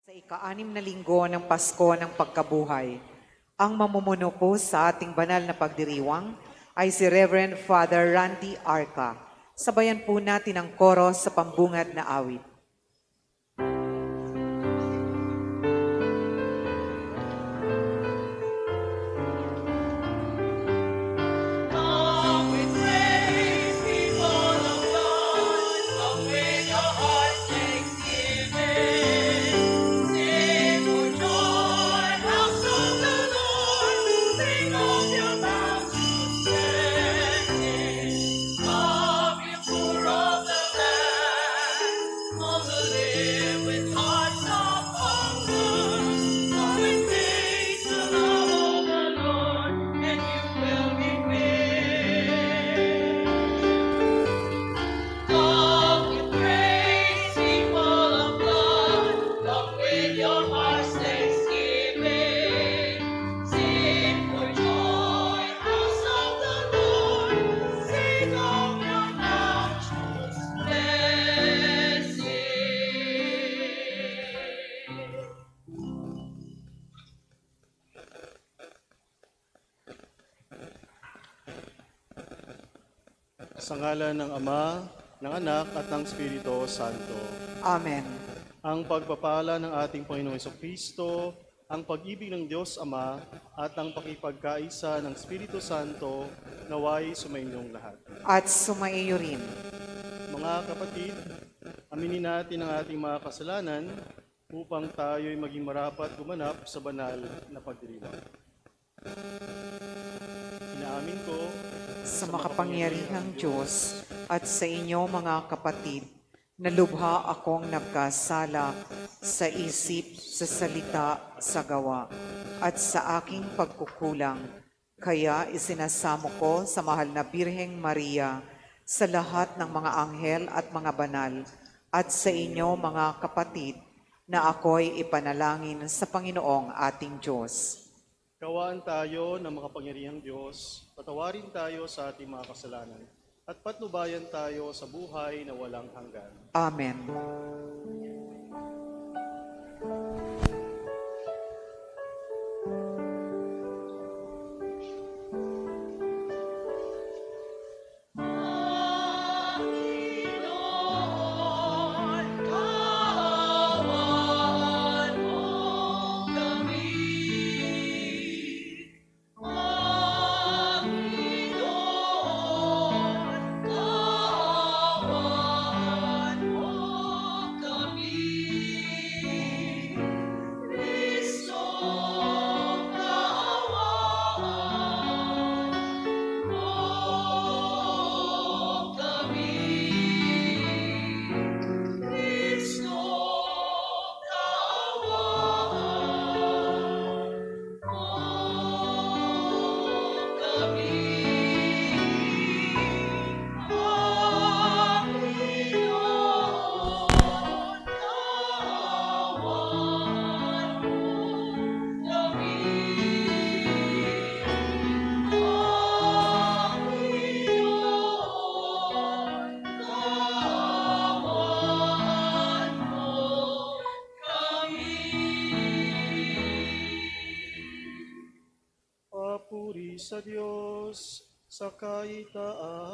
Sa ika-6 na linggo ng Pasko ng Pagkabuhay, ang mamumuno po sa ating banal na pagdiriwang ay si Reverend Father Randy Arca. Sabayan po natin ang koro sa pambungad na awit. Sa ngalan ng Ama, ng Anak, at ng Espiritu Santo. Amen. Ang pagpapala ng ating Panginoong Jesucristo, ang pag-ibig ng Diyos Ama, at ang pakipagkaisa ng Espiritu Santo, naway sumainyong lahat. At sumaiyo rin. Mga kapatid, aminin natin ang ating mga kasalanan upang tayo'y maging marapat gumanap sa banal na pagdiriwang. Inaamin ko Sa makapangyarihang Diyos at sa inyo mga kapatid, na lubha akong nagkasala sa isip, sa salita, sa gawa, at sa aking pagkukulang. Kaya isinasamo ko sa mahal na Birheng Maria, sa lahat ng mga anghel at mga banal, at sa inyo mga kapatid, na ako'y ipanalangin sa Panginoong ating Diyos. Kawaan tayo ng makapangyarihang Diyos, patawarin tayo sa ating mga kasalanan, at patnubayan tayo sa buhay na walang hanggan. Amen. Papuri sa Diyos sa kaitaasan.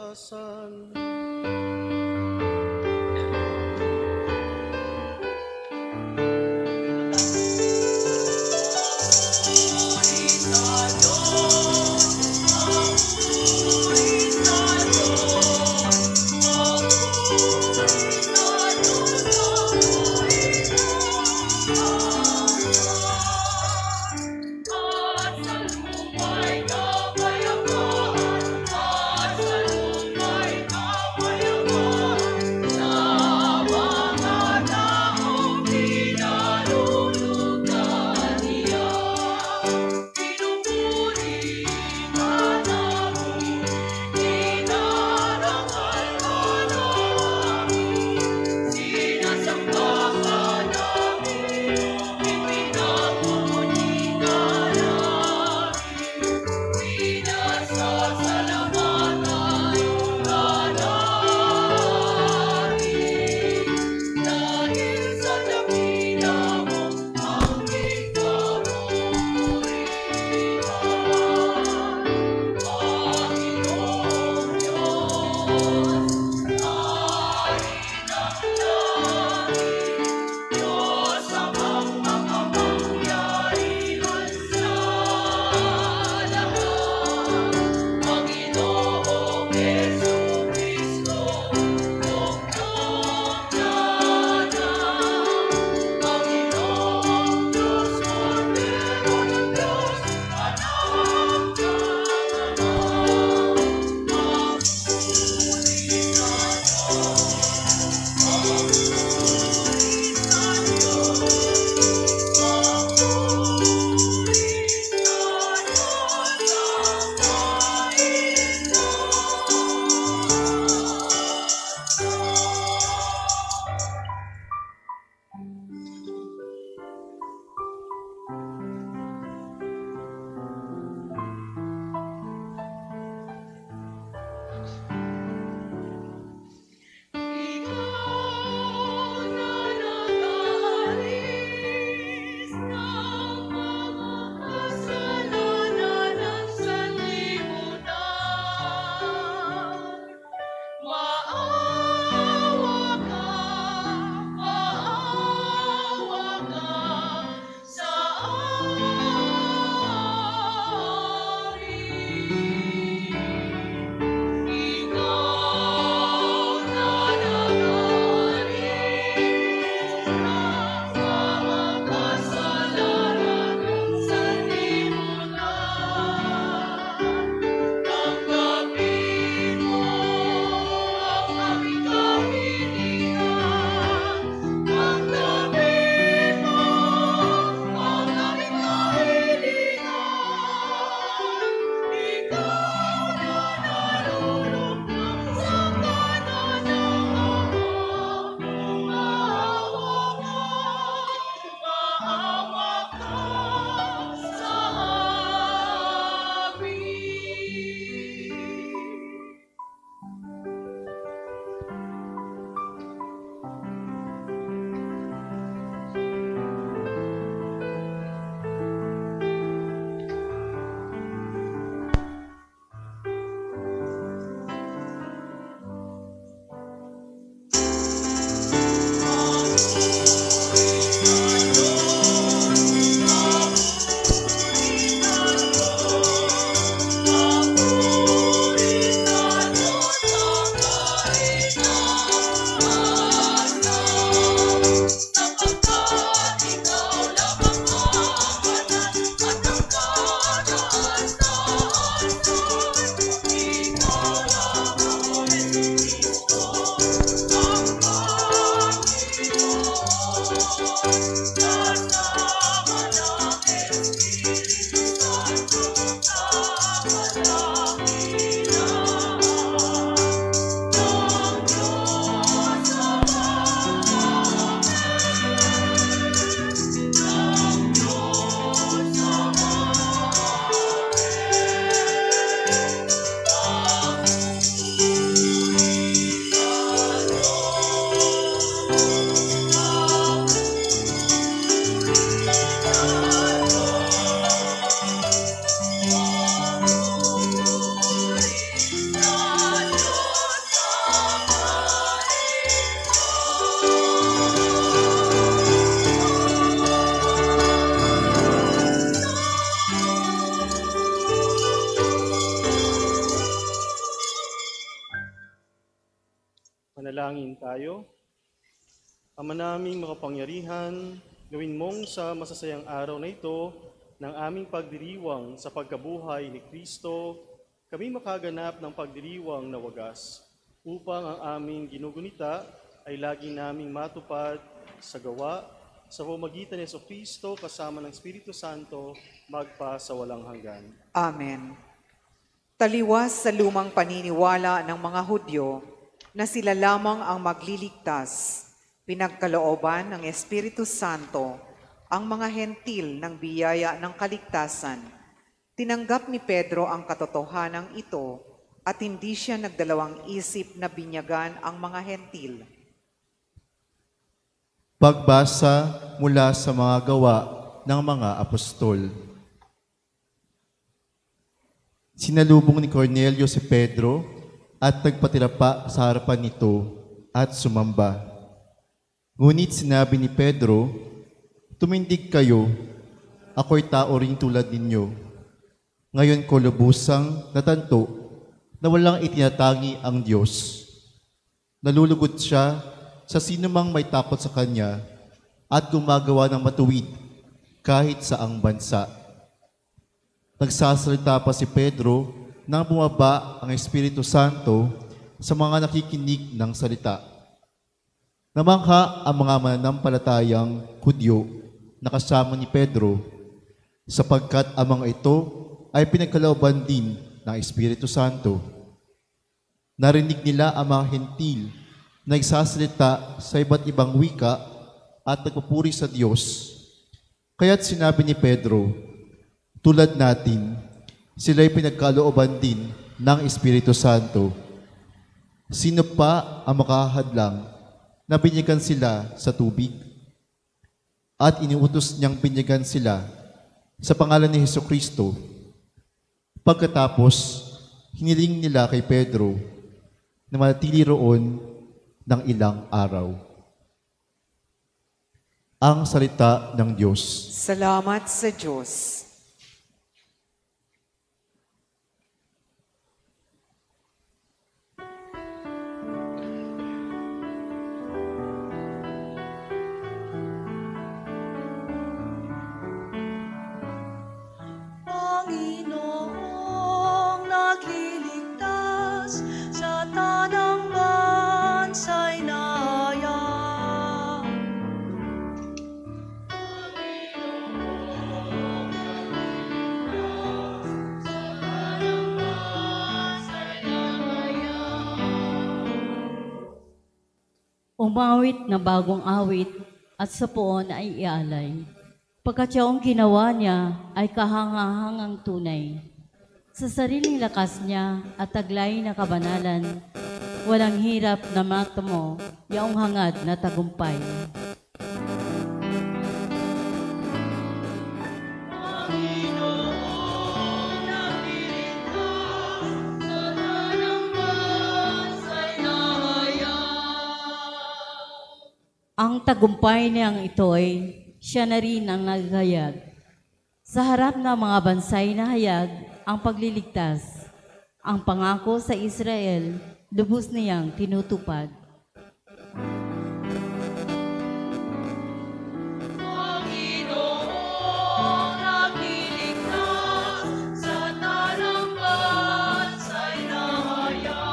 Manalangin tayo. Ama naming makapangyarihan, gawin mong sa masasayang araw na ito ng aming pagdiriwang sa pagkabuhay ni Kristo, kami makaganap ng pagdiriwang na wagas, upang ang aming ginugunita ay lagi naming matupad sa gawa, sa pamamagitan ni Kristo kasama ng Espiritu Santo, magpa sa walang hanggan. Amen. Taliwas sa lumang paniniwala ng mga Hudyo na sila lamang ang magliligtas, pinagkalooban ng Espiritu Santo ang mga hentil ng biyaya ng kaligtasan. Tinanggap ni Pedro ang katotohanan ito at hindi siya nagdalawang isip na binyagan ang mga hentil. Pagbasa mula sa mga gawa ng mga apostol. Sinalubong ni Cornelio si Pedro at nagpatira pa sa harapan nito at sumamba. Ngunit sinabi ni Pedro, "Tumindig kayo, ako'y tao ring tulad ninyo. Ngayon ko lubusang natanto na walang itinatangi ang Diyos. Nalulugod siya sa sinumang may takot sa Kanya at gumagawa ng matuwid kahit saang bansa." Nagsasalita pa si Pedro nang bumaba ang Espiritu Santo sa mga nakikinig ng salita. Namangha ang mga mananampalatayang Hudyo na kasama ni Pedro, sapagkat ang mga ito ay pinagkalooban din ng Espiritu Santo. Narinig nila ang mga hentil na nagsasalita sa iba't ibang wika at nagpupuri sa Diyos. Kaya't sinabi ni Pedro, "Tulad natin, sila'y pinagkalooban din ng Espiritu Santo. Sino pa ang makahadlang na binyagan sila sa tubig? At iniutos niyang binyagan sila sa pangalan ni Jesucristo." Pagkatapos, hiniling nila kay Pedro na manatili roon ng ilang araw. Ang salita ng Diyos. Salamat sa Diyos. Panginoong nagliligtas sa tanang bansay naya. Panginoong nagliligtas sa tanang bansay naya. Umawit na bagong awit at sa poon ay ialay. Pagkat siyang ginawa niya ay kahangahangang tunay. Sa sariling lakas niya at taglay na kabanalan, walang hirap na matamo, yaong hangad na tagumpay. Panginoong nagliligtas sa tanang bansay naya. Ang tagumpay niyang ito'y siya na rin ang naghayag. Sa harap ng mga bansay na hayag ang pagliligtas, ang pangako sa Israel, lubos niyang tinutupad. Panginoong nagliligtas sa tanang bansay naya.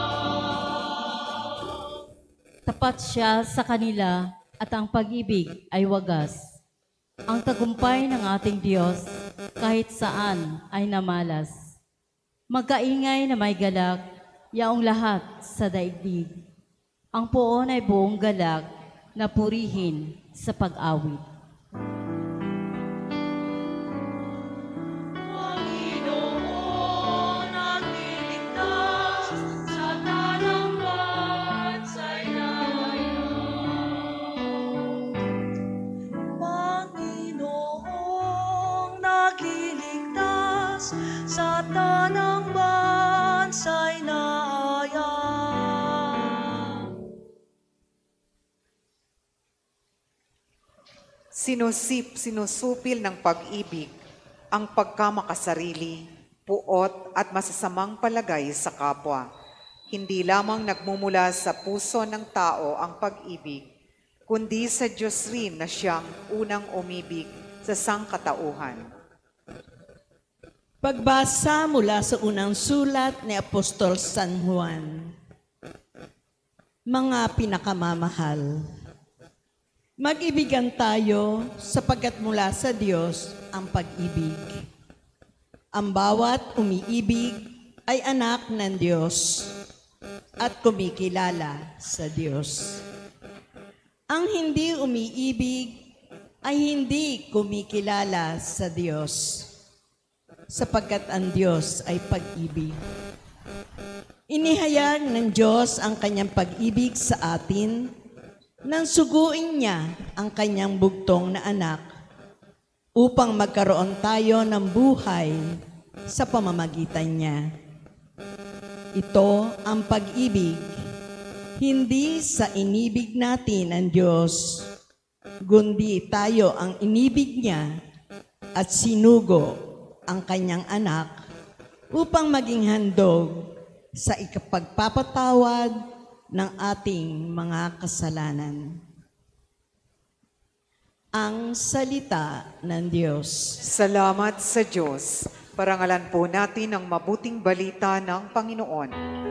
Tapat siya sa kanila at ang pag-ibig ay wagas. Ang tagumpay ng ating Diyos kahit saan ay namalas. Magkaingay na may galak, yaong lahat sa daigdig. Ang poon ay buong galak na purihin sa pag-awit. Panginoon, nagliligtas sa tanang bansay na iyan. Panginoong nagliligtas sa tanang bansay na iyan. Sinusupil ng pag-ibig ang pagkamakasarili, puot at masasamang palagay sa kapwa. Hindi lamang nagmumula sa puso ng tao ang pag-ibig, kundi sa Diyos rin na siyang unang umibig sa sangkatauhan. Pagbasa mula sa unang sulat ni Apostol San Juan. Mga pinakamamahal, mag-ibigan tayo sapagkat mula sa Diyos ang pag-ibig. Ang bawat umiibig ay anak ng Diyos at kumikilala sa Diyos. Ang hindi umiibig ay hindi kumikilala sa Diyos, sapagkat ang Diyos ay pag-ibig. Inihayag ng Diyos ang kanyang pag-ibig sa atin nang suguin niya ang kanyang bugtong na anak upang magkaroon tayo ng buhay sa pamamagitan niya. Ito ang pag-ibig, hindi sa inibig natin ang Diyos, kundi tayo ang inibig niya at sinugo ang kanyang anak upang maging handog sa ikapagpapatawad ng ating mga kasalanan. Ang salita ng Diyos. Salamat sa Diyos. Parangalan po natin ang mabuting balita ng Panginoon.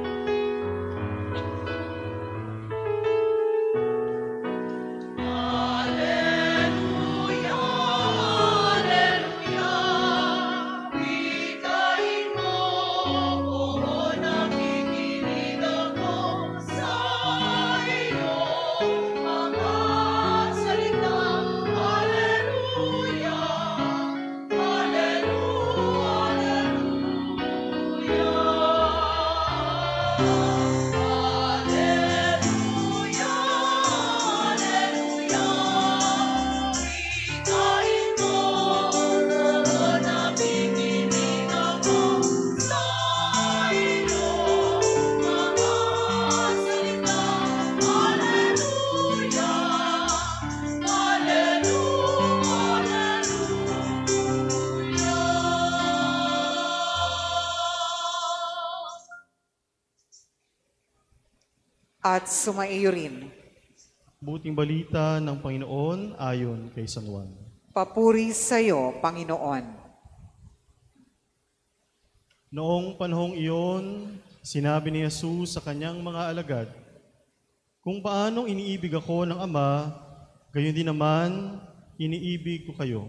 At sumaiyo rin. Buting balita ng Panginoon ayon kay San Juan. Papuri sa iyo, Panginoon. Noong panahong iyon, sinabi ni Jesus sa kanyang mga alagad, "Kung paanong iniibig ako ng Ama, gayon din naman iniibig ko kayo.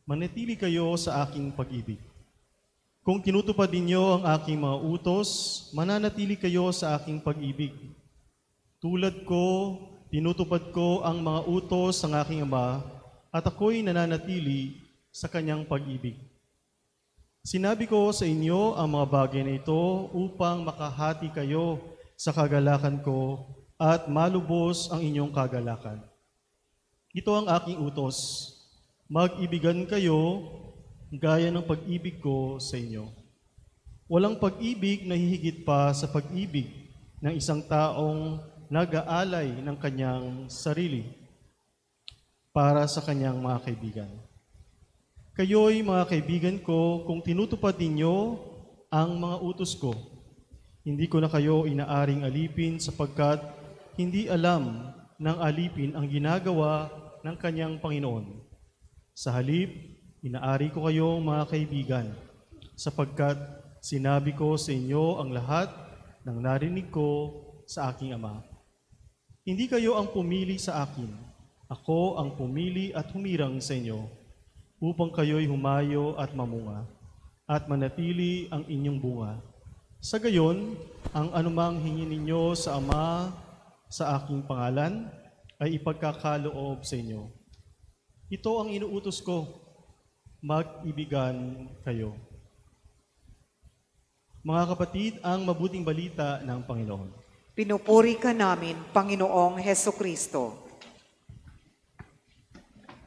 Manatili kayo sa aking pag-ibig. Kung tinutupad ninyo ang aking mga utos, mananatili kayo sa aking pag-ibig. Tulad ko, tinutupad ko ang mga utos ng aking Ama at ako'y nananatili sa kanyang pag-ibig. Sinabi ko sa inyo ang mga bagay na ito upang makahati kayo sa kagalakan ko at malubos ang inyong kagalakan. Ito ang aking utos, mag-ibigan kayo gaya ng pag-ibig ko sa inyo. Walang pag-ibig na hihigit pa sa pag-ibig ng isang taong nag-aalay ng kanyang sarili para sa kanyang mga kaibigan. Kayo'y mga kaibigan ko kung tinutupad ninyo ang mga utos ko. Hindi ko na kayo inaaring alipin sapagkat hindi alam ng alipin ang ginagawa ng kanyang Panginoon. Sa halip, inaari ko kayong mga kaibigan sapagkat sinabi ko sa inyo ang lahat ng narinig ko sa aking Ama. Hindi kayo ang pumili sa akin, Ako ang pumili at humirang sa inyo upang kayo'y humayo at mamunga at manatili ang inyong bunga. Sa gayon, ang anumang hingin ninyo sa Ama sa aking pangalan ay ipagkakaloob sa inyo. Ito ang inuutos ko, mag-ibigan kayo. Mga kapatid, ang mabuting balita ng Panginoon. Pinupuri ka namin, Panginoong Heso Kristo.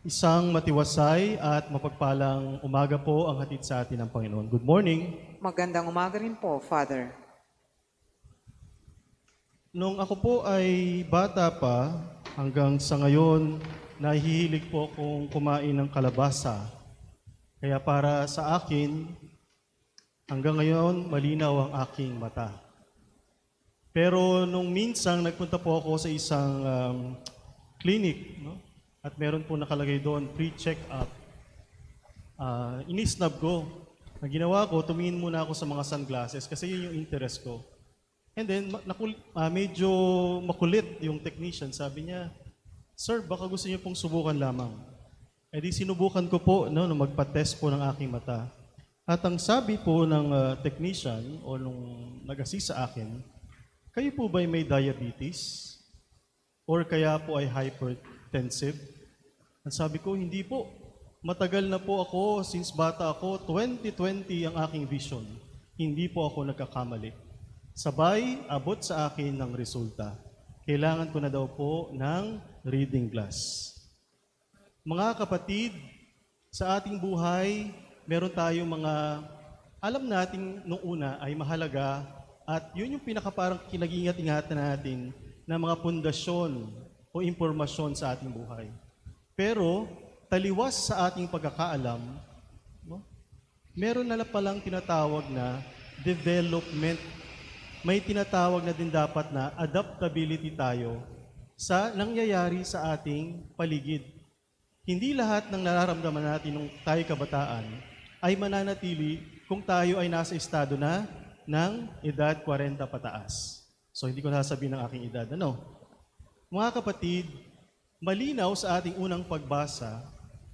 Isang matiwasay at mapagpalang umaga po ang hatid sa atin ng Panginoon. Good morning. Magandang umaga rin po, Father. Nung ako po ay bata pa, hanggang sa ngayon, nahihilig po akong kumain ng kalabasa. Kaya para sa akin, hanggang ngayon, malinaw ang aking mata. Pero nung minsan, nagpunta po ako sa isang clinic, no? At meron po nakalagay doon, pre-check-up. Inisnab ko. Ang ginawa ko, tumingin muna ako sa mga sunglasses kasi yun yung interest ko. And then, medyo makulit yung technician. Sabi niya, "Sir, baka gusto niyo pong subukan lamang." E di sinubukan ko po no, magpa-test po ng aking mata. At ang sabi po ng technician o nung nag-assist sa akin, kayo po ba may diabetes? Or kaya po ay hypertensive? Ang sabi ko, hindi po. Matagal na po ako, since bata ako, 2020 ang aking vision. Hindi po ako nagkakamali. Sabay, abot sa akin ng resulta. Kailangan ko na daw po ng reading glass. Mga kapatid, sa ating buhay, meron tayong mga alam natin nung una ay mahalaga at yun yung pinakaparang kinagingat-ingatan natin na mga pundasyon o impormasyon sa ating buhay. Pero taliwas sa ating pagkakaalam, no? Meron na palang tinatawag na development. May tinatawag na din dapat na adaptability tayo sa nangyayari sa ating paligid. Hindi lahat ng nararamdaman natin nung tayo kabataan ay mananatili kung tayo ay nasa estado na ng edad 40 pataas. So hindi ko sasabihin ng aking edad. Ano? Mga kapatid, malinaw sa ating unang pagbasa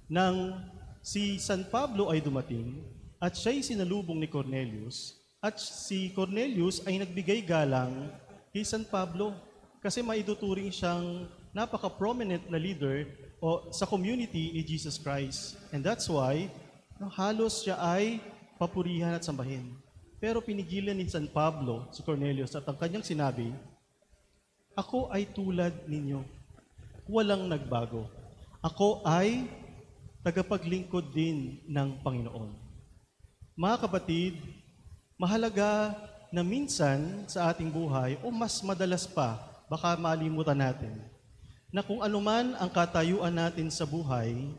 nang si San Pablo ay dumating at siya'y sinalubong ni Cornelius at si Cornelius ay nagbigay galang kay San Pablo kasi maituturing siyang napaka-prominent na leader o sa community ni Jesus Christ. And that's why halos siya ay papurihan at sambahin. Pero pinigilan ni San Pablo si Cornelius at ang kanyang sinabi, "Ako ay tulad ninyo, walang nagbago. Ako ay tagapaglingkod din ng Panginoon." Mga kapatid, mahalaga na minsan sa ating buhay o mas madalas pa, baka malimutan natin, na kung anuman ang katayuan natin sa buhay,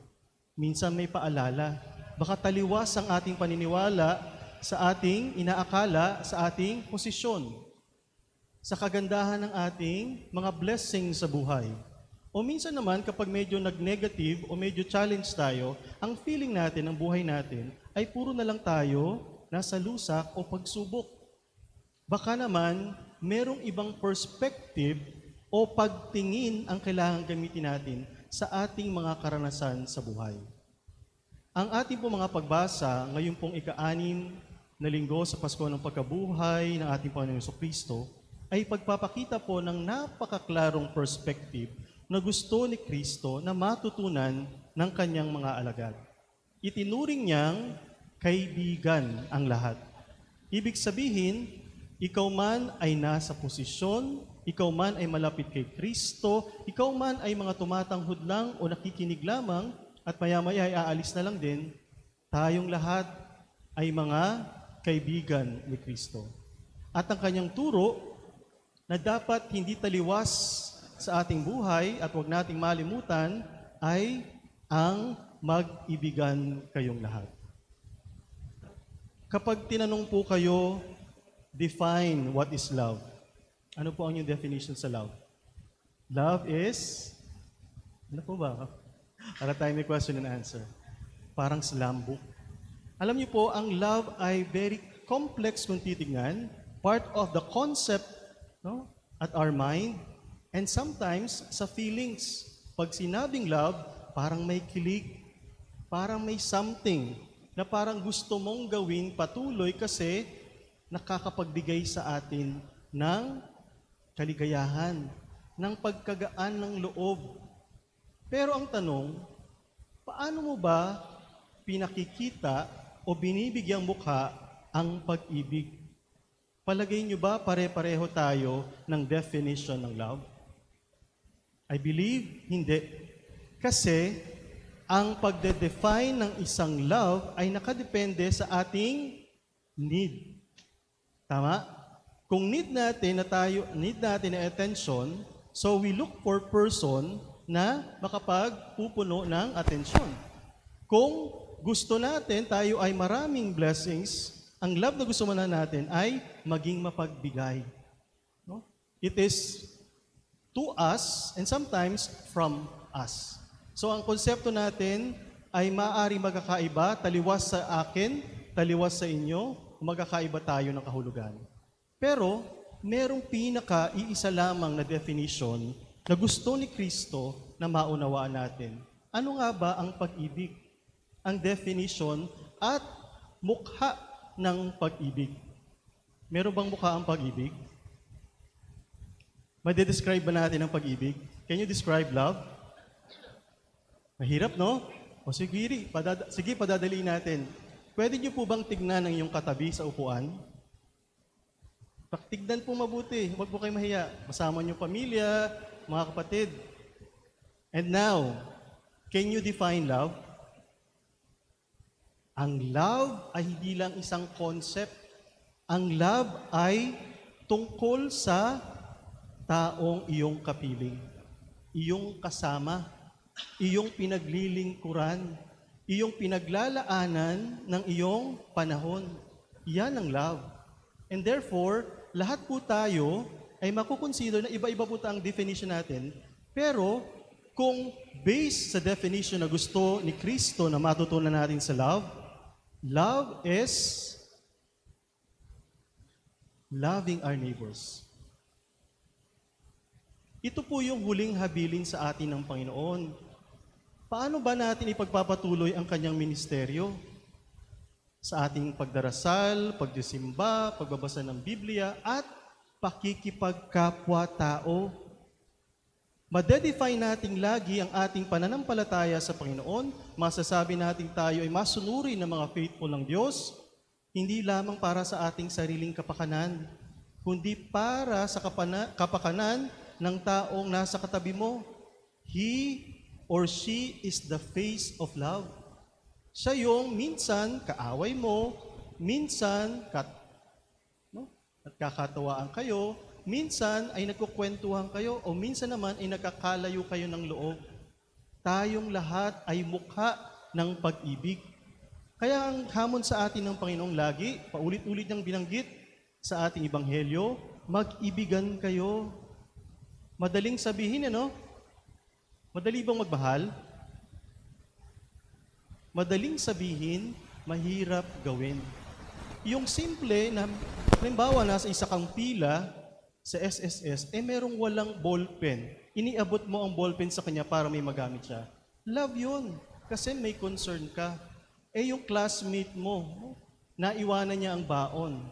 minsan may paalala. Baka taliwas ang ating paniniwala sa ating inaakala sa ating posisyon, sa kagandahan ng ating mga blessings sa buhay. O minsan naman kapag medyo nag-negative o medyo challenge tayo, ang feeling natin, ang buhay natin, ay puro na lang tayo nasa lusak o pagsubok. Baka naman, merong ibang perspective o pagtingin ang kailangan gamitin natin sa ating mga karanasan sa buhay. Ang ating po mga pagbasa, ngayon pong ika-6 na linggo sa Pasko ng Pagkabuhay ng ating Panginoong Jesucristo, ay pagpapakita po ng napakaklarong perspective na gusto ni Kristo na matutunan ng kanyang mga alagad. Itinuring niyang kaibigan ang lahat. Ibig sabihin, ikaw man ay nasa posisyon, ikaw man ay malapit kay Kristo, ikaw man ay mga tumatanghod lang o nakikinig lamang at maya-maya ay aalis na lang din, tayong lahat ay mga kaibigan ni Kristo. At ang kanyang turo na dapat hindi taliwas sa ating buhay at huwag nating malimutan ay ang mag-ibigan kayong lahat. Kapag tinanong po kayo, define what is love. Ano po ang inyong definition sa love? Love is, ano po ba? Para tayo may question and answer. Parang slam book. Alam niyo po, ang love ay very complex kung titignan. Part of the concept, no, at our mind, and sometimes sa feelings. Pag sinabing love, parang may kilig, parang may something na parang gusto mong gawin patuloy kasi nakakapagbigay sa atin ng kaligayahan, ng pagkagaan ng loob. Pero ang tanong, paano mo ba pinakikita o binibigyang mukha ang pag-ibig? Palagay nyo ba pare-pareho tayo ng definition ng love? I believe hindi. Kasi ang pagde-define ng isang love ay nakadepende sa ating need. Tama? Kung need natin na attention, so we look for person na makapagpupuno ng atensyon. Kung gusto natin tayo ay maraming blessings, ang love na gusto muna natin ay maging mapagbigay. No? It is to us and sometimes from us. So ang konsepto natin ay maaari magkakaiba, taliwas sa akin, taliwas sa inyo, magkakaiba tayo ng kahulugan. Pero merong pinaka-iisa lamang na definition na gusto ni Kristo na maunawaan natin. Ano nga ba ang pag-ibig? Ang definition at mukha ng pag-ibig. Meron bang mukha ang pag-ibig? Made-describe ba natin ang pag-ibig? Can you describe love? Mahirap, no? O sige, padadaliin natin. Pwede niyo po bang tignan ang iyong katabi sa upuan? Tignan po mabuti. Huwag po kayo mahiya. Masama niyo pamilya, mga kapatid. And now, can you define love? Ang love ay hindi lang isang concept. Ang love ay tungkol sa taong iyong kapiling, iyong kasama, iyong pinaglilingkuran, iyong pinaglalaanan ng iyong panahon. Yan ang love. And therefore, lahat po tayo ay makukonsider na iba-iba po ang definition natin, pero kung based sa definition na gusto ni Kristo na matutunan natin sa love, love is loving our neighbors. Ito po yung huling habilin sa atin ng Panginoon. Paano ba natin ipagpapatuloy ang kanyang ministeryo? Sa ating pagdarasal, pagdisimba, pagbabasa ng Biblia, at pakikipagkapwa-tao. Madedefine natin lagi ang ating pananampalataya sa Panginoon. Masasabi natin tayo ay masunuri ng mga faithful ng Diyos, hindi lamang para sa ating sariling kapakanan, kundi para sa kapakanan ng taong nasa katabi mo. He or she is the face of love. Siya yung minsan kaaway mo, minsan nagkakatawaan kayo, minsan ay nagkukwentuhan kayo, o minsan naman ay nagkakalayo kayo ng loob. Tayong lahat ay mukha ng pag-ibig. Kaya ang hamon sa atin ng Panginoong lagi, paulit-ulit niyang binanggit sa ating Ebanghelyo, mag-ibigan kayo. Madaling sabihin, ano? Madali bang magmahal? Madaling sabihin, mahirap gawin. Yung simple na, halimbawa, nasa isa kang pila sa SSS, merong walang ballpen. Iniabot mo ang ballpen sa kanya para may magamit siya. Love yun, kasi may concern ka. Yung classmate mo, naiwanan niya ang baon.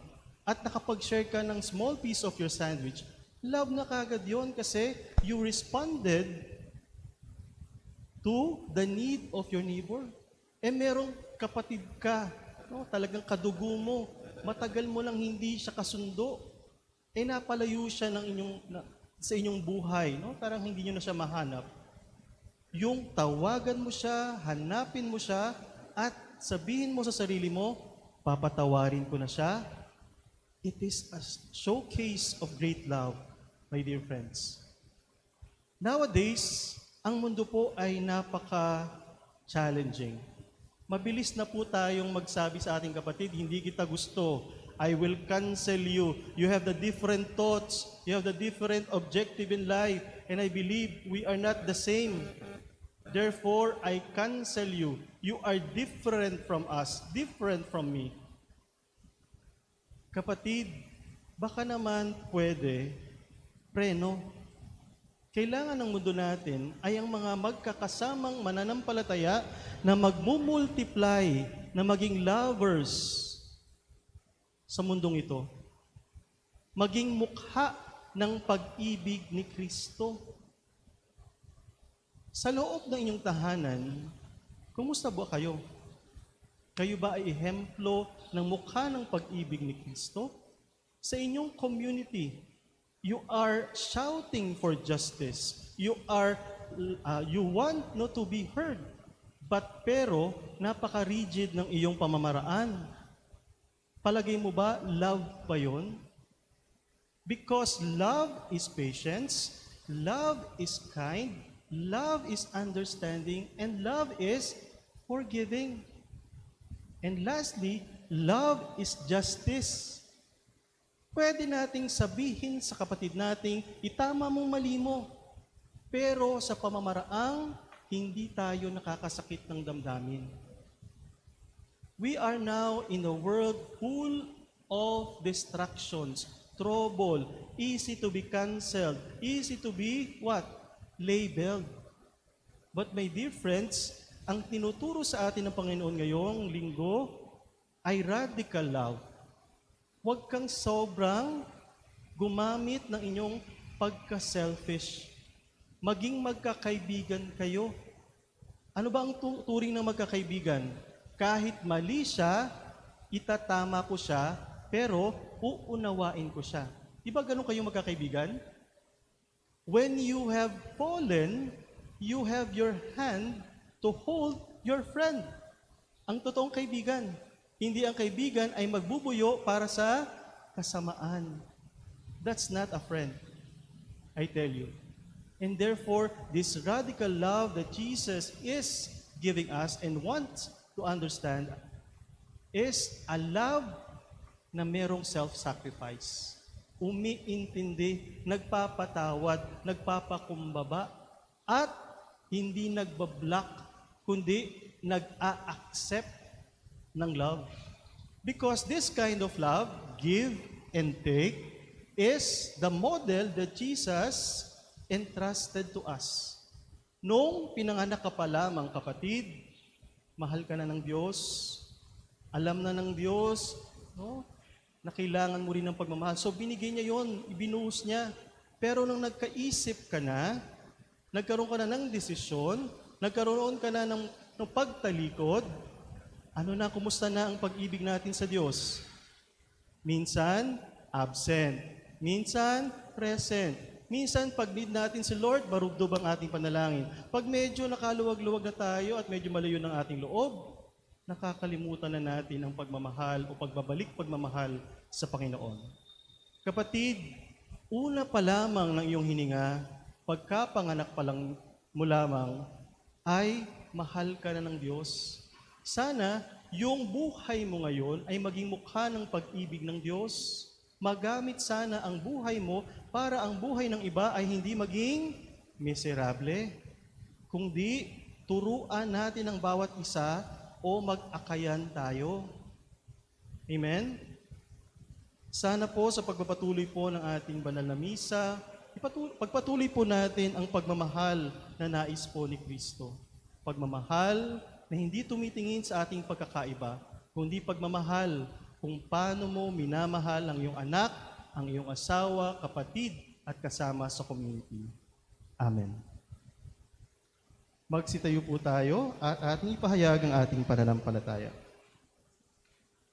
At nakapag-share ka ng small piece of your sandwich, love na kagad yun kasi you responded to the need of your neighbor. Merong kapatid ka, no? Talagang kadugo mo, matagal mo lang hindi siya kasundo, napalayo siya sa inyong buhay, no? Parang hindi nyo na siya mahanap. Yung tawagan mo siya, hanapin mo siya, at sabihin mo sa sarili mo, papatawarin ko na siya. It is a showcase of great love, my dear friends. Nowadays, ang mundo po ay napaka-challenging. Mabilis na po tayong magsabi sa ating kapatid, hindi kita gusto. I will cancel you. You have the different thoughts. You have the different objective in life. And I believe we are not the same. Therefore, I cancel you. You are different from us, different from me. Kapatid, baka naman pwede, preno. kailangan ng mundo natin ay ang mga magkakasamang mananampalataya na magmumultiply, na maging lovers sa mundong ito. Maging mukha ng pag-ibig ni Kristo. Sa loob ng inyong tahanan, kumusta ba kayo? Kayo ba ay ehemplo ng mukha ng pag-ibig ni Kristo? Sa inyong community, you are shouting for justice. You want not to be heard. Pero napaka-rigid ng iyong pamamaraan. Palagay mo ba, love ba yun? Because love is patience, love is kind, love is understanding, and love is forgiving. And lastly, love is justice. Pwede nating sabihin sa kapatid nating, itama mong mali mo. Pero sa pamamaraang, hindi tayo nakakasakit ng damdamin. We are now in a world full of distractions, trouble, easy to be canceled, easy to be what? Labeled. But my dear friends, ang tinuturo sa atin ng Panginoon ngayong linggo ay radical love. Huwag kang sobrang gumamit ng inyong pagka-selfish. Maging magkakaibigan kayo. Ano ba ang turing ng magkakaibigan? Kahit mali siya, itatama ko siya, pero uunawain ko siya. Di ba ganun kayo magkakaibigan? When you have fallen, you have your hand to hold your friend. Ang totoong kaibigan. Hindi ang kaibigan ay magbubuyo para sa kasamaan. That's not a friend, I tell you. And therefore, this radical love that Jesus is giving us and wants to understand is a love na merong self-sacrifice. Umiintindi, nagpapatawad, nagpapakumbaba, at hindi nagbablock, kundi nag-a-accept ng love. Because this kind of love, give and take, is the model that Jesus entrusted to us. Noong pinanganak ka pa lamang, kapatid, mahal ka na ng Diyos, alam na ng Diyos, no? Na kailangan mo rin ng pagmamahal. So binigay niya yon, ibinuhos niya. Pero nung nagkaisip ka na, nagkaroon ka na ng desisyon, nagkaroon ka na ng pagtalikod, ano na, kumusta na ang pag-ibig natin sa Diyos? Minsan, absent. Minsan, present. Minsan, pag need natin si Lord, barugdob ang ating panalangin. Pag medyo nakaluwag-luwag na tayo at medyo malayo ng ating loob, nakakalimutan na natin ang pagmamahal o pagbabalik pagmamahal sa Panginoon. Kapatid, una pa lamang ng iyong hininga, pagkapanganak pa lang mo lamang, ay mahal ka na ng Diyos. Sana yung buhay mo ngayon ay maging mukha ng pag-ibig ng Diyos. Magamit sana ang buhay mo para ang buhay ng iba ay hindi maging miserable. Kundi turuan natin ang bawat isa o mag-akayan tayo. Amen? Sana po sa pagpapatuloy po ng ating banal na misa, pagpatuloy po natin ang pagmamahal na nais po ni Kristo. Pagmamahal na hindi tumitingin sa ating pagkakaiba, kundi pagmamahal kung paano mo minamahal ang iyong anak, ang iyong asawa, kapatid, at kasama sa community. Amen. Magsitayo po tayo at ating ipahayag ang ating pananampalataya.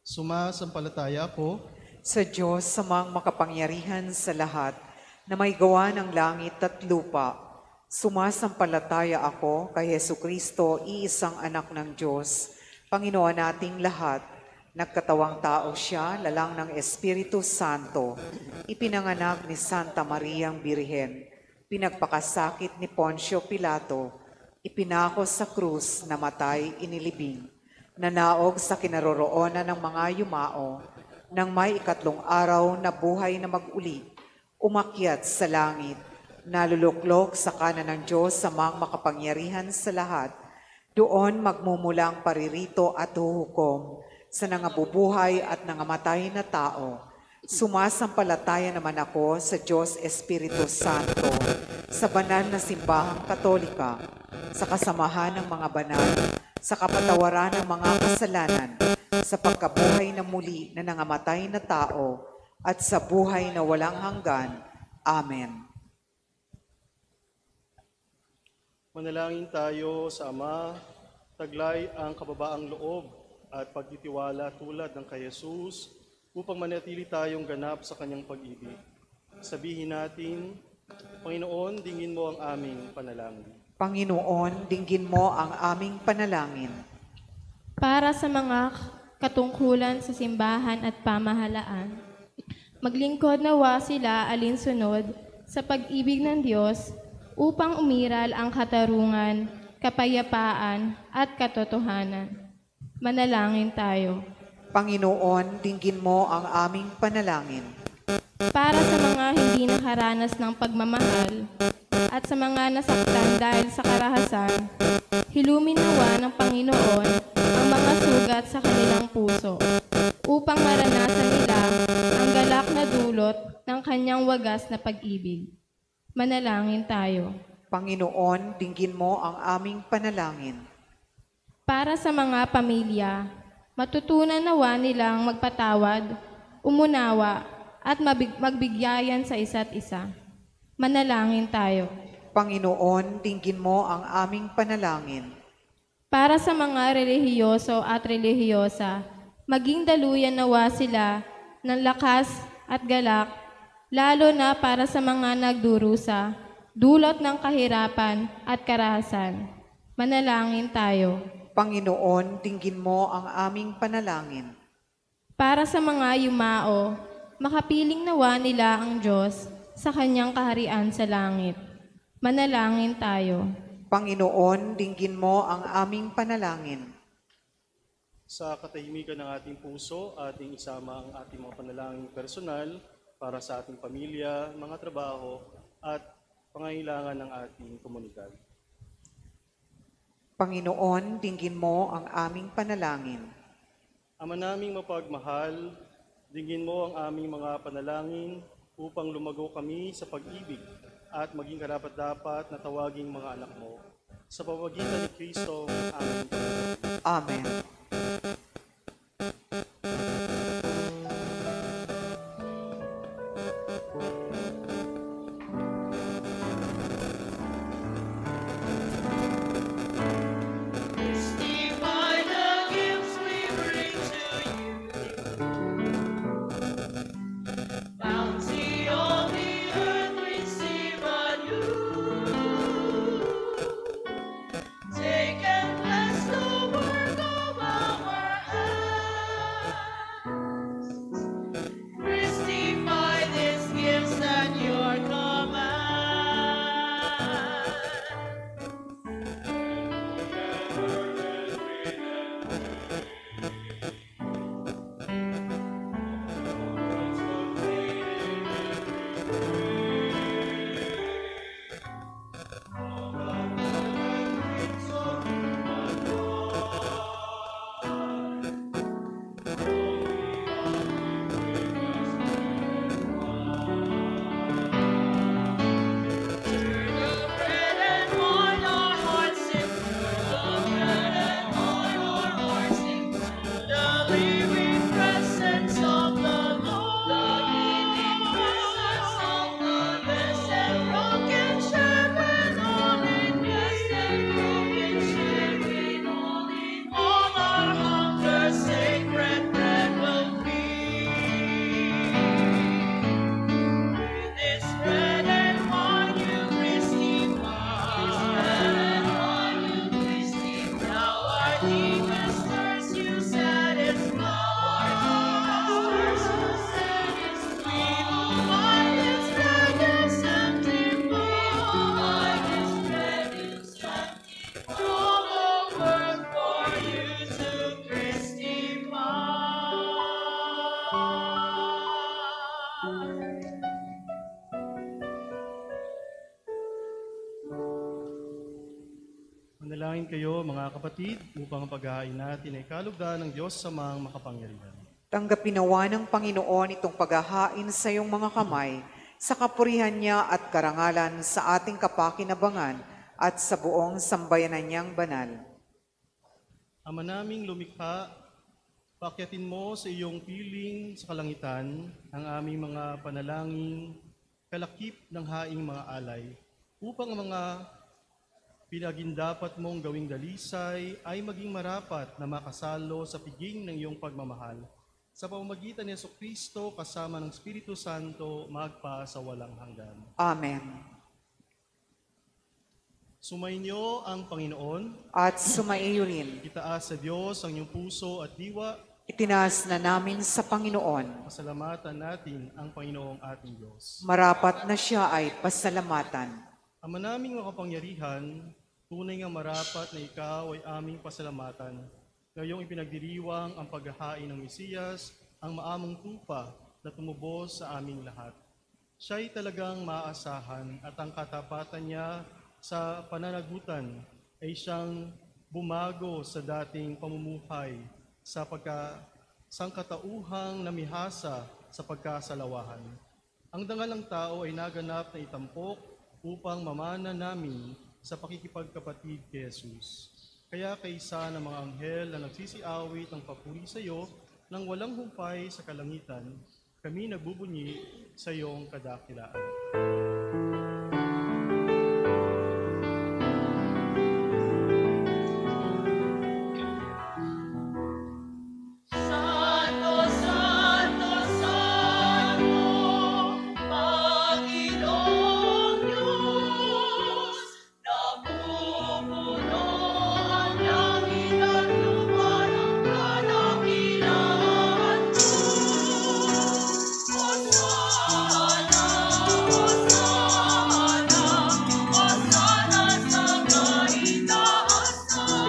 Sumasampalataya ako Sa Diyos, samang makapangyarihan sa lahat, na may gawa ng langit at lupa. Sumasampalataya ako kay Jesucristo, iisang anak ng Diyos, Panginoon nating lahat. Nagkatawang tao siya, lalang ng Espiritu Santo, ipinanganak ni Santa Mariang Birhen, pinagpakasakit ni Poncio Pilato, ipinako sa krus, namatay, inilibing, nanaog sa kinaroroonan ng mga yumao, nang may ikatlong araw na buhay na mag-uli, umakyat sa langit, naluluklok sa kanan ng Diyos samang makapangyarihan sa lahat, doon magmumulang paririto at huhukom sa nangabubuhay at nangamatay na tao. Sumasampalataya naman ako sa Diyos Espiritu Santo, sa banal na simbahang katolika, sa kasamahan ng mga banal, sa kapatawaran ng mga kasalanan, sa pagkabuhay na muli na nangamatay na tao, at sa buhay na walang hanggan. Amen. Manalangin tayo sa Ama, taglay ang kababaang loob at pagtitiwala tulad ng kay Jesus upang manatili tayong ganap sa kanyang pag-ibig. Sabihin natin, Panginoon, dinggin mo ang aming panalangin. Panginoon, dinggin mo ang aming panalangin. Para sa mga katungkulan sa simbahan at pamahalaan, maglingkod nawa sila alinsunod sa pag-ibig ng Diyos upang umiral ang katarungan, kapayapaan at katotohanan. Manalangin tayo. Panginoon, dinggin mo ang aming panalangin. Para sa mga hindi nakaranas ng pagmamahal at sa mga nasaktan dahil sa karahasan, hilumin nawa ng Panginoon ang mga sugat sa kanilang puso upang maranasan nila ang galak na dulot ng kanyang wagas na pag-ibig. Manalangin tayo. Panginoon, dinggin mo ang aming panalangin. Para sa mga pamilya, matutunan nawa nilang magpatawad, umunawa, at magbigyayan sa isa't isa. Manalangin tayo. Panginoon, dinggin mo ang aming panalangin. Para sa mga relihiyoso at relihiyosa, maging daluyan nawa sila ng lakas at galak, lalo na para sa mga nagdurusa, dulot ng kahirapan at karahasan. Manalangin tayo. Panginoon, dinggin mo ang aming panalangin. Para sa mga yumao, makapiling nawa nila ang Diyos sa kanyang kaharian sa langit. Manalangin tayo. Panginoon, dinggin mo ang aming panalangin. Sa katahimikan ng ating puso, ating isama ang ating mga panalangin personal para sa ating pamilya, mga trabaho, at pangailangan ng ating komunidad. Panginoon, dinggin mo ang aming panalangin. Ama naming mapagmahal, dinggin mo ang aming mga panalangin upang lumago kami sa pag-ibig at maging karapat-dapat na tawaging mga anak mo. Sa pamamagitan ni Kristo, aming Panginoon. Amen. By the gifts we bring to you, bounty on the earth receive anew. Take and bless the work of our hands. Christy, by these gifts at your command. Bread and wine, our hearts sing. Bread and wine, our hearts sing. The living presence of the Lord. The living presence of the blessed rock and shepherd, all in blessed rock and shepherd, all our hunger sacred bread will feed. With this bread and wine you receive now our deepest thirst you satisfy. We will by this bread you sanctify. All the work for you to Christify. Manalangin kayo, mga kapatid, upang ang paghahain natin ay kalugdan ng Diyos sa mga makapangyarihan. Tanggapin nawa ng Panginoon itong paghahain sa iyong mga kamay sa kapurihan niya at karangalan sa ating kapakinabangan at sa buong sambayanan niyang banal. Ama naming lumikha, paakyatin mo sa iyong piling sa kalangitan ang aming mga panalangin, kalakip ng haing mga alay, upang ang mga pinagindapat mong gawing dalisay ay maging marapat na makasalo sa piging ng iyong pagmamahal. Sa pamamagitan ni Jesucristo kasama ng Espiritu Santo, magpa sa walang hanggan. Amen. Sumainyo ang Panginoon, At sumaiyo rin, itaas sa Diyos ang iyong puso at diwa, itinaas na namin sa Panginoon. pasalamatan natin ang Panginoong ating Diyos. Marapat na siya ay pasalamatan. Ama naming makapangyarihan, tunay nga marapat na ikaw ay aming pasalamatan. Ngayong ipinagdiriwang ang paghahain ng Mesiyas, ang maamong tupa na tumubos sa aming lahat. Siya'y talagang maaasahan at ang katapatan niya sa pananagutan ay siyang bumago sa dating pamumuhay sa sangkatauhang namihasa sa pagkasalawahan. Ang dangal ng tao ay naganap na itampok upang mamana namin sa pakikipagkapatid kay Jesus. Kaya kaysa ng mga anghel na nagsisiawit ng papuri sa iyo nang walang humpay sa kalangitan, kami nagbubunyi sa iyong kadakilaan. Santo, Santo, Santo, Panginoong Diyos, napupuno ang langit at lupa ng kadakilaan mo. Hosana, Hosana, Hosana sa kaitaasan.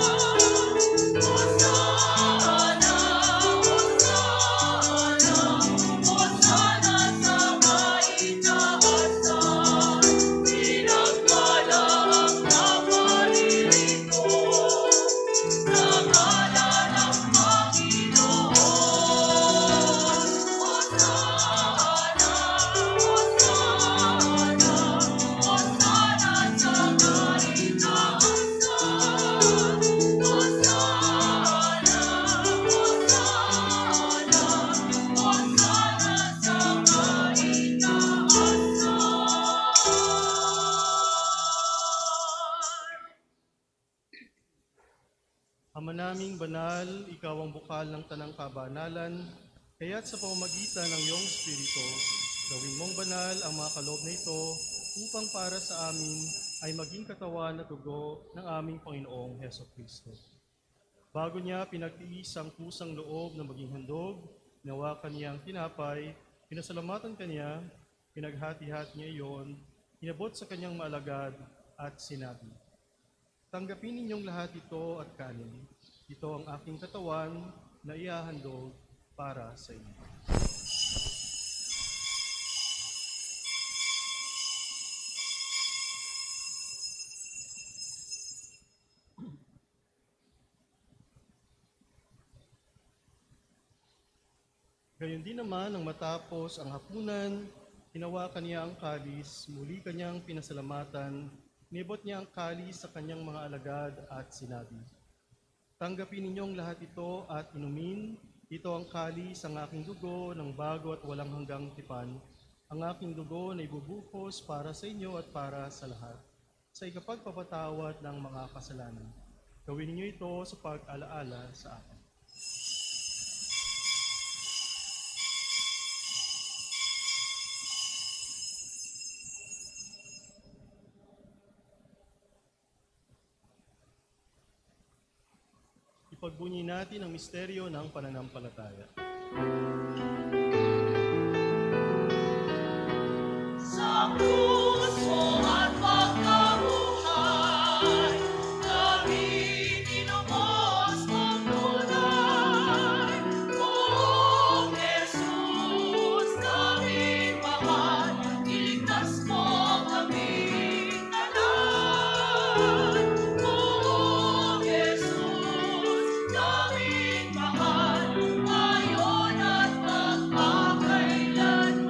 Hosana, Hosana sa kaitaasan. Pinagpalaang naparirito sa ngalan ng Panginoon. Hosana, Hosana sa kaitaasan. Ama naming banal, ikaw ang bukal ng tanang kabanalan, kaya't sa pamamagitan ng iyong Espiritu, gawin mong banal ang mga kaloob na ito upang para sa amin ay maging katawan at dugo ng aming Panginoong Jesucristo. Bago niya pinagtiis ang kusang loob na maging handog, hinawakan niya ang tinapay, pinasalamatan kanya, pinaghati-hati niya iyon, inabot sa kanyang maalagad at sinabi, "Tanggapin ninyong lahat ito at kanin. Ito ang aking katawan na iahandog para sa inyo." Gayon din naman nang matapos ang hapunan, hinawakan niya ang kalis, muli kanyang pinasalamatan, nibot niya ang kalis sa kanyang mga alagad at sinabi, "Tanggapin ninyong lahat ito at inumin. Ito ang kalis ang aking dugo ng bago at walang hanggang tipan. Ang aking dugo na ibubuhos para sa inyo at para sa lahat, sa ikapagpapatawad ng mga kasalanan. Gawin ninyo ito sa pag-alaala sa akin." Ipagbunyi natin ang misteryo ng pananampalataya. Sa puso at pagkabuhay, kami tinubos mong tunay. Kung Jesus naming mahal, iligtas mo kaming tanan. Kung Jesus naming mahal, ngayon at magpakailanman.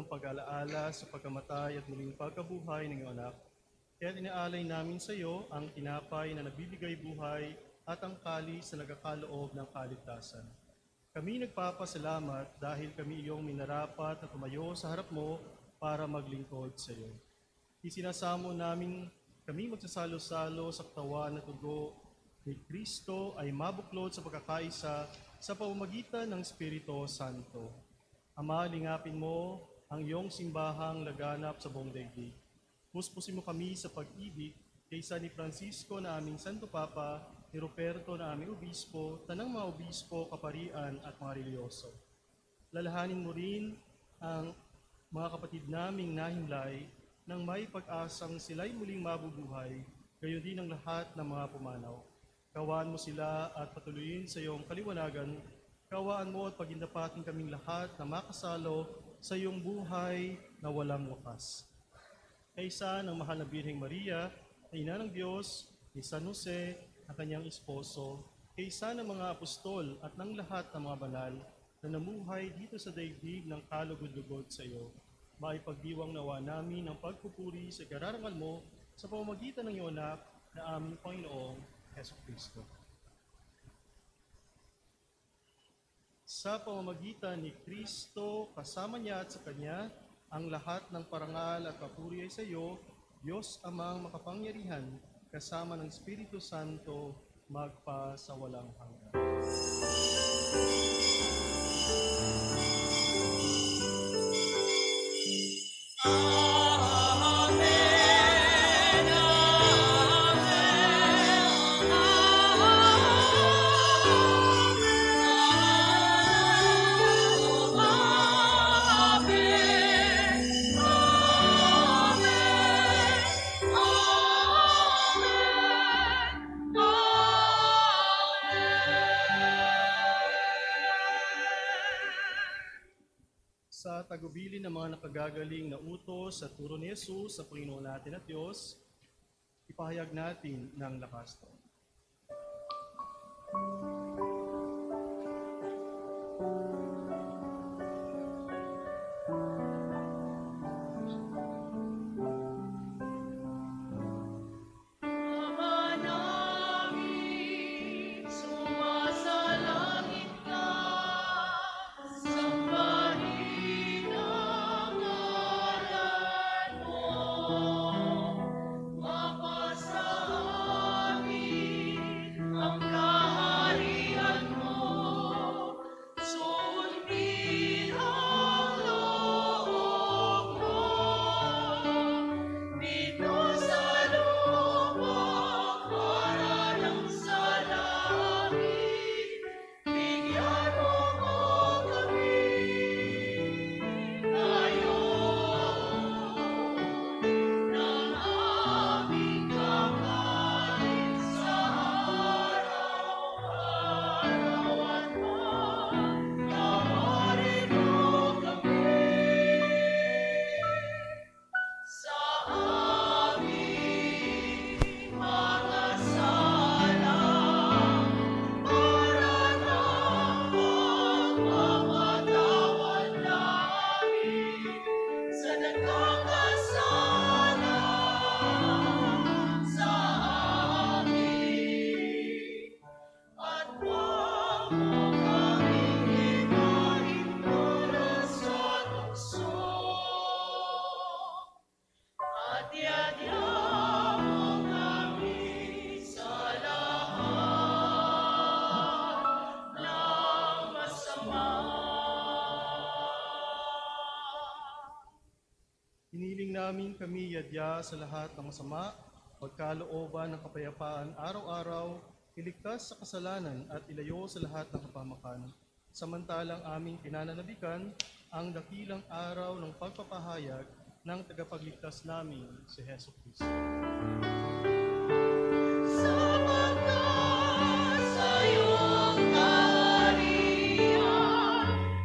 ng pag-alaala sa pagkamatay at muling pagkabuhay ng iyong anak. Kaya inaalay namin sa iyo ang tinapay na nagbibigay buhay at ang kalis na nagkakaloob ng kaligtasan. Kami nagpapasalamat dahil kami iyong minarapat na tumayo sa harap mo para maglingkod sa iyo. Isinasamo namin kami magsasalo-salo sa katawan na dugo ni Kristo ay mabuklod sa pagkakaisa sa pamamagitan ng Espiritu Santo. Ama, lingapin mo ang iyong simbahang laganap sa buong daigdig. Puspusin mo kami sa pag-ibig kaysa ni Francisco na aming Santo Papa, ni Ruperto na aming obispo, tanang mga obispo, kaparian at mga religyoso. Lalahanin mo rin ang mga kapatid naming nahimlay nang may pag-asang sila'y muling mabubuhay, gayon din ang lahat ng mga pumanaw. Kawaan mo sila at patuloyin sa iyong kaliwanagan. Kawaan mo at pagindapatin kaming lahat na makasalo sa iyong buhay na walang wakas. Kaysa ng mahal na Birheng Maria, na ina ng Diyos, ni San Jose, na kanyang esposo, kaysa ng mga apostol at ng lahat ng mga banal na namuhay dito sa daigdig ng kalugod-lugod sa iyo, maipagdiwang nawa namin ang pagpupuri sa kararangal mo sa pamamagitan ng iyong anak na aming Panginoong Jesucristo. Sa pamamagitan ni Kristo, kasama niya at sa Kanya, ang lahat ng parangal at papuri ay sa iyo, Diyos Amang makapangyarihan, kasama ng Espiritu Santo, magpa sa walang hanggan. Sa tagubilin ng mga nakagagaling na utos sa turo ni Jesus sa Panginoon natin at Diyos, ipahayag natin ng lakas to. Ama namin, sumasalangit ka, sambahin ang ngalan mo, mapasa amin ang kaharian mo, sundin ang loob mo, dito sa lupa para sa langit, bigyan mo kami ngayon ng aming kakain sa araw-araw at pagkawarin mo kami sa aming mga sala para ng pagpapatawad namin sa nagkakasala sa amin. At huwag mo kaming ipahintulot sa tukso, at iadya mo kami sa lahat ng masama. Hiniling namin kami yadya sa lahat ng masama, pagkalooban ng kapayapaan araw-araw, iligtas sa kasalanan at ilayo sa lahat ng kapahamakan. Samantalang aming pinananabikan ang dakilang araw ng pagpapahayag ng tagapagligtas namin, si Hesus Kristo. Sapagkat sa iyong kaharian,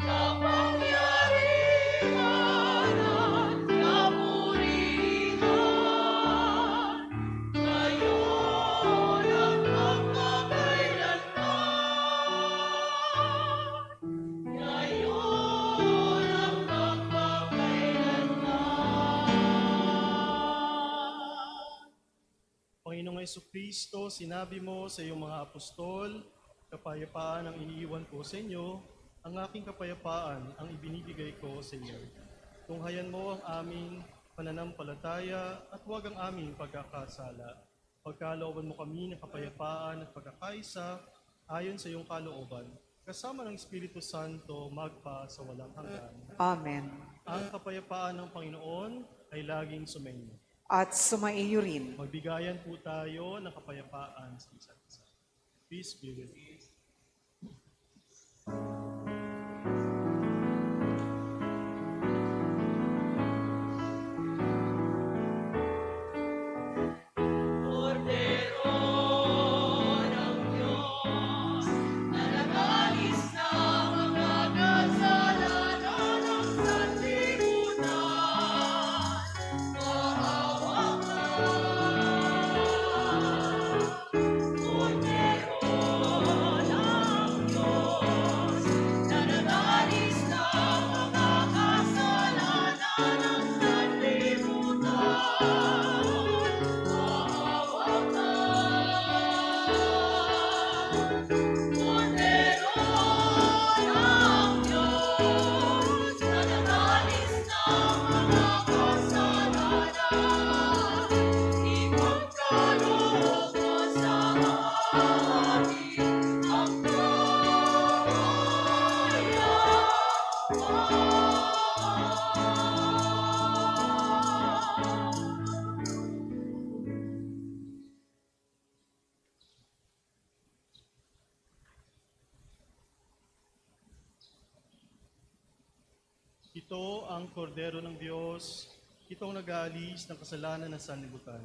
kapangyarihan at kapurihan, ngayon at magpakailanman, ngayon at magpakailanman. Panginoong Jesucristo, sinabi mo sa iyong mga apostol, kapayapaan ang iniiwan ko sa inyo, ang aking kapayapaan ang ibinibigay ko sa inyo. Tunghayan mo ang aming pananampalataya at huwag ang aming pagkakasala. Pagkalooban mo kami ng kapayapaan at pagkakaisa ayon sa iyong kalooban, kasama ng Espiritu Santo magpa sa walang hanggan. Amen. Ang kapayapaan ng Panginoon ay laging sumainyo. At sumaiyo rin. Magbigayan po tayo ng kapayapaan sa isa't isa. Peace be with you. Ito ang kordero ng Diyos, itong nag-aalis ng kasalanan ng sanlibutan.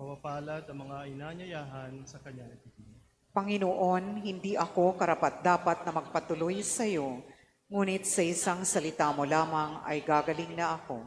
Mapapalad ang mga inanyayahan sa kanyang itikin. Panginoon, hindi ako karapat-dapat na magpatuloy sa iyo, ngunit sa isang salita mo lamang ay gagaling na ako.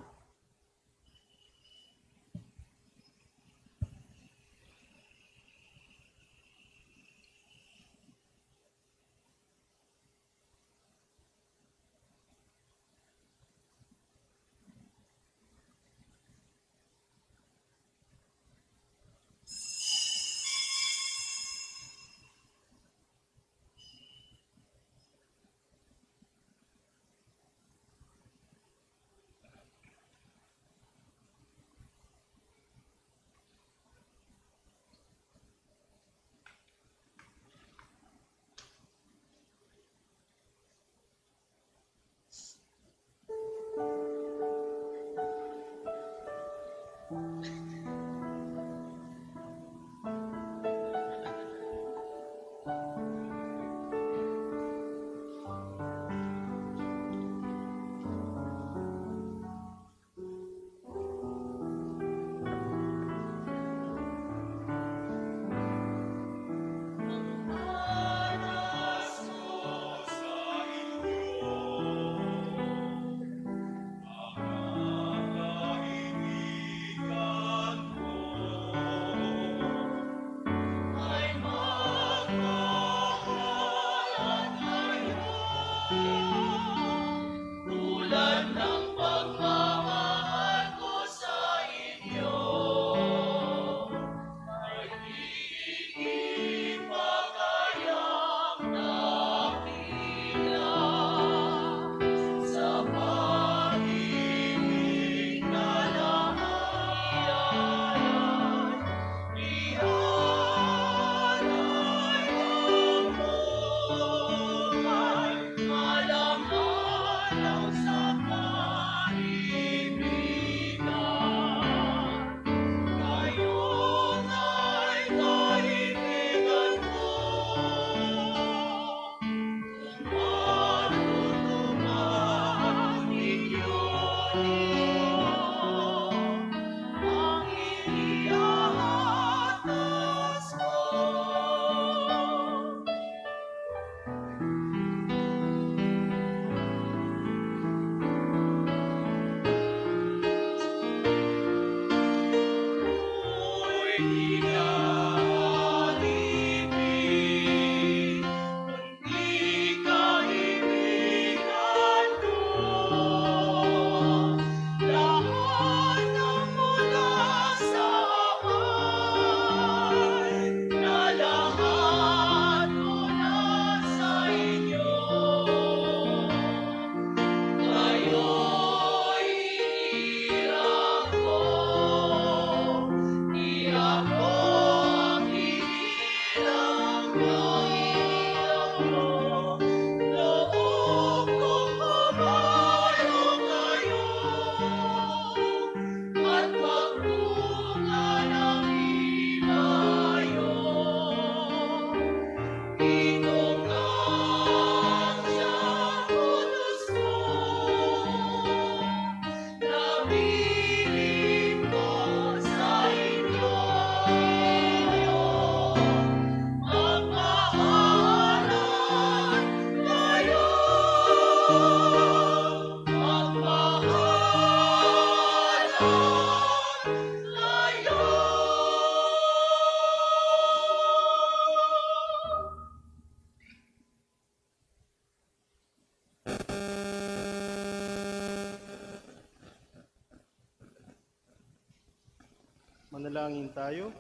Manalangin tayo.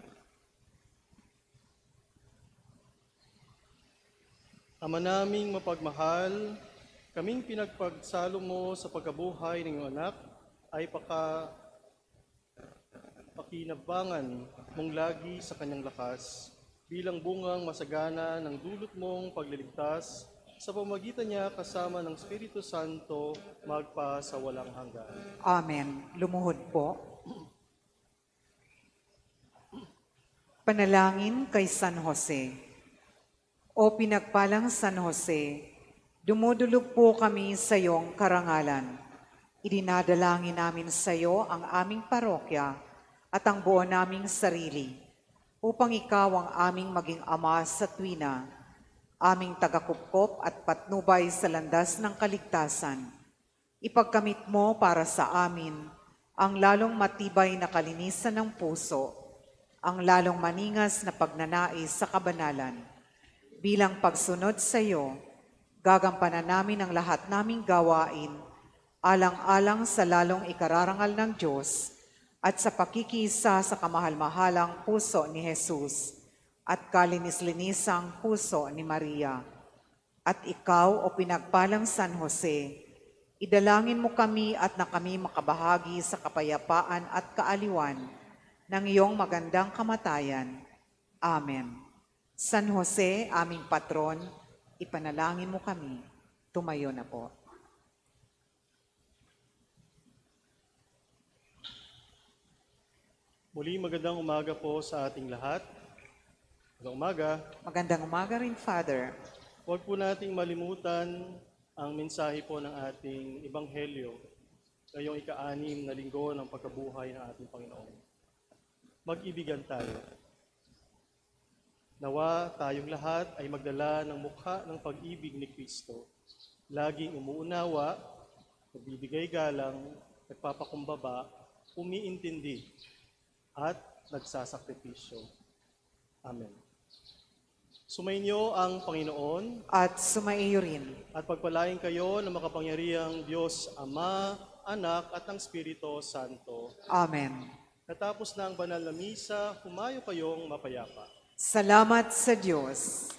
Ama naming mapagmahal, kaming pinagpagsalo mo sa pagkabuhay ng iyong anak ay pakinabangan mong lagi sa kanyang lakas bilang bungang masagana ng dulot mong pagliligtas sa pamagitan niya kasama ng Espiritu Santo magpa sa walang hanggan. Amen. Lumuhod po. Panalangin kay San Jose. O pinagpalang San Jose, dumudulog po kami sa iyong karangalan. Idinadalangin namin sa iyo ang aming parokya at ang buo naming sarili, upang ikaw ang aming maging ama sa tuwina, aming tagakupkop at patnubay sa landas ng kaligtasan. Ipagkamit mo para sa amin ang lalong matibay na kalinisan ng puso, ang lalong maningas na pagnanais sa kabanalan. Bilang pagsunod sa iyo, gagampanan namin ang lahat naming gawain, alang-alang sa lalong ikararangal ng Diyos at sa pakikisa sa kamahal-mahalang puso ni Jesus at kalinis-linisang puso ni Maria. At ikaw, o pinagpalang San Jose, idalangin mo kami at na kami makabahagi sa kapayapaan at kaaliwan ng iyong magandang kamatayan. Amen. San Jose, aming patron, ipanalangin mo kami. Tumayo na po. Muli magandang umaga po sa ating lahat. Magandang umaga. Magandang umaga rin, Father. Huwag po nating malimutan ang mensahe po ng ating Ebanghelyo ngayong ika-6 na linggo ng pagkabuhay ng ating Panginoon. Mag-ibigan tayo. Nawa tayong lahat ay magdala ng mukha ng pag-ibig ni Kristo. Laging umuunawa, nagbibigay galang, nagpapakumbaba, umiintindi, at nagsasakripisyo. Amen. Sumainyo ang Panginoon At sumaiyo rin. at pagpalain kayo ng makapangyarihang Diyos Ama, Anak at ng Espiritu Santo. Amen. Natapos na ang banal na misa, humayo kayong mapayapa. Salamat sa Diyos.